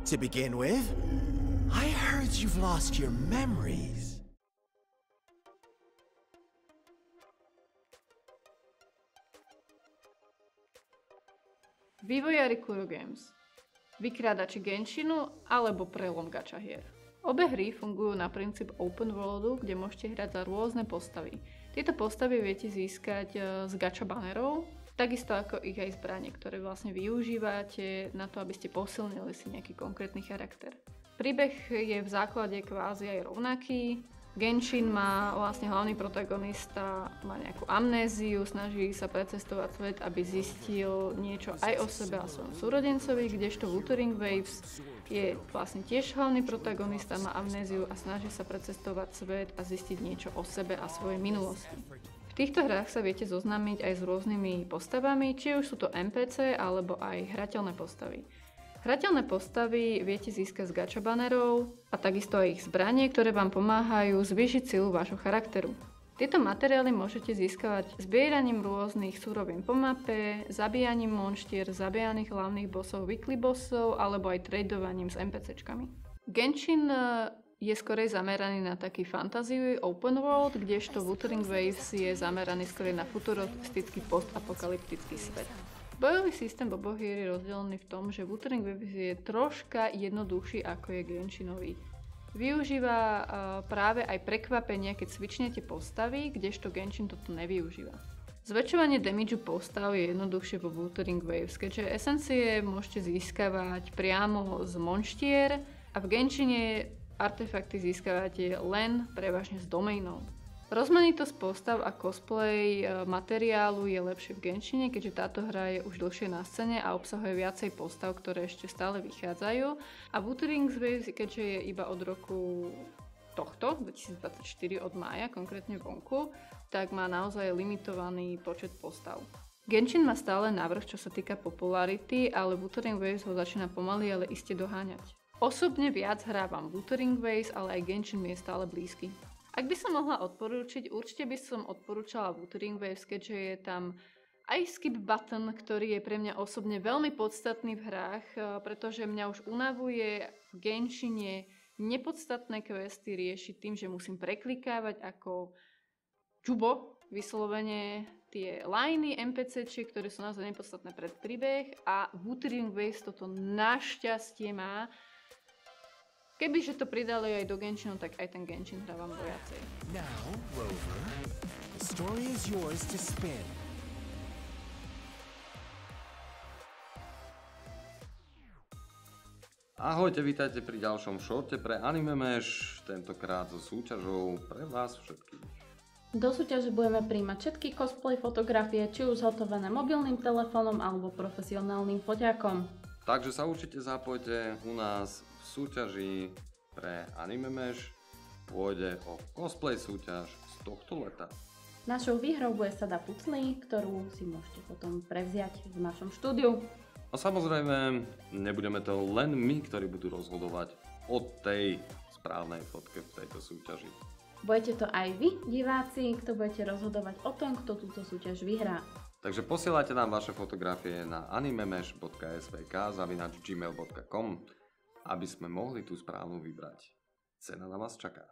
To begin with, I heard you've lost your memories. Vývojári Kuro Games, vykrádači Genshinu alebo prelom gacha hier. Obe hry fungujú na princíp open worldu, kde môžete hrať za rôzne postavy. Tieto postavy viete získať z gacha banerov, takisto ako ich aj zbranie, ktoré vlastne využívate na to, aby ste posilnili si nejaký konkrétny charakter. Príbeh je v základe kvázi aj rovnaký. Genshin má vlastne hlavný protagonista, má nejakú amnéziu, snaží sa precestovať svet, aby zistil niečo aj o sebe a svojom súrodencovi, kdežto Wuthering Waves je vlastne tiež hlavný protagonista, má amnéziu a snaží sa precestovať svet a zistiť niečo o sebe a svojej minulosti. V týchto hrách sa viete zoznámiť aj s rôznymi postavami, či už sú to NPC alebo aj hrateľné postavy. Hrateľné postavy viete získať z gacha banerov a takisto aj ich zbranie, ktoré vám pomáhajú zvýšiť silu vášho charakteru. Tieto materiály môžete získavať zbieraním rôznych súrovín po mape, zabíjaním monštier, zabíjaných hlavných bossov, weekly bossov alebo aj tradovaním s NPCčkami. Genshin je skorej zameraný na taký fantasy open world, kdežto Wuthering Waves je zameraný skorej na futuristický postapokalyptický svet. Bojový systém oboch hier je rozdelený v tom, že Wuthering Waves je troška jednoduchší ako je Genshinový. Využíva práve aj prekvapenia, keď switchnete postavy, kdežto Genshin toto nevyužíva. Zväčšovanie damageu postav je jednoduchšie vo Wuthering Waves, keďže esencie môžete získavať priamo z monštier a v Genshine artefakty získavate len prevažne z domainov. Rozmanitosť postav a cosplay materiálu je lepšie v Genshine, keďže táto hra je už dlhšie na scéne a obsahuje viacej postav, ktoré ešte stále vychádzajú. A Wuthering Waves, keďže je iba od roku tohto, 2024 od mája, konkrétne vonku, tak má naozaj limitovaný počet postav. Genshin má stále návrh, čo sa týka popularity, ale Wuthering Waves ho začína pomaly, ale iste doháňať. Osobne viac hrávam Wuthering Waves, ale aj Genshin mi je stále blízky. Ak by som mohla odporúčiť, určite by som odporúčala Wuthering Waves, keďže je tam aj skip button, ktorý je pre mňa osobne veľmi podstatný v hrách, pretože mňa už unavuje v Genshine nepodstatné questy riešiť tým, že musím preklikávať ako čubo vyslovene tie liney NPCčiek, ktoré sú naozaj nepodstatné pred príbeh a Wuthering Waves toto našťastie má. Kebyže to pridali aj do Genshinu, tak aj ten Genshin hrávam viacej. Now, Rover, the story is yours to spin. Ahojte, vítajte pri ďalšom šorte pre Anime Mesh, tentokrát so súťažou pre vás všetkých. Do súťaže budeme príjmať všetky cosplay fotografie, či už zhotovené mobilným telefónom alebo profesionálnym foťákom. Takže sa určite zapojte u nás v súťaži pre Anime Mesh. Pôjde o cosplay súťaž z tohto leta. Našou výhrou bude sada pucly, ktorú si môžete potom prevziať v našom štúdiu. A samozrejme, nebudeme to len my, ktorí budú rozhodovať o tej správnej fotke v tejto súťaži. Budete to aj vy, diváci, kto budete rozhodovať o tom, kto túto súťaž vyhrá. Takže posielajte nám vaše fotografie na animemesh.svk@gmail.com, aby sme mohli tú správnu vybrať. Cena na vás čaká.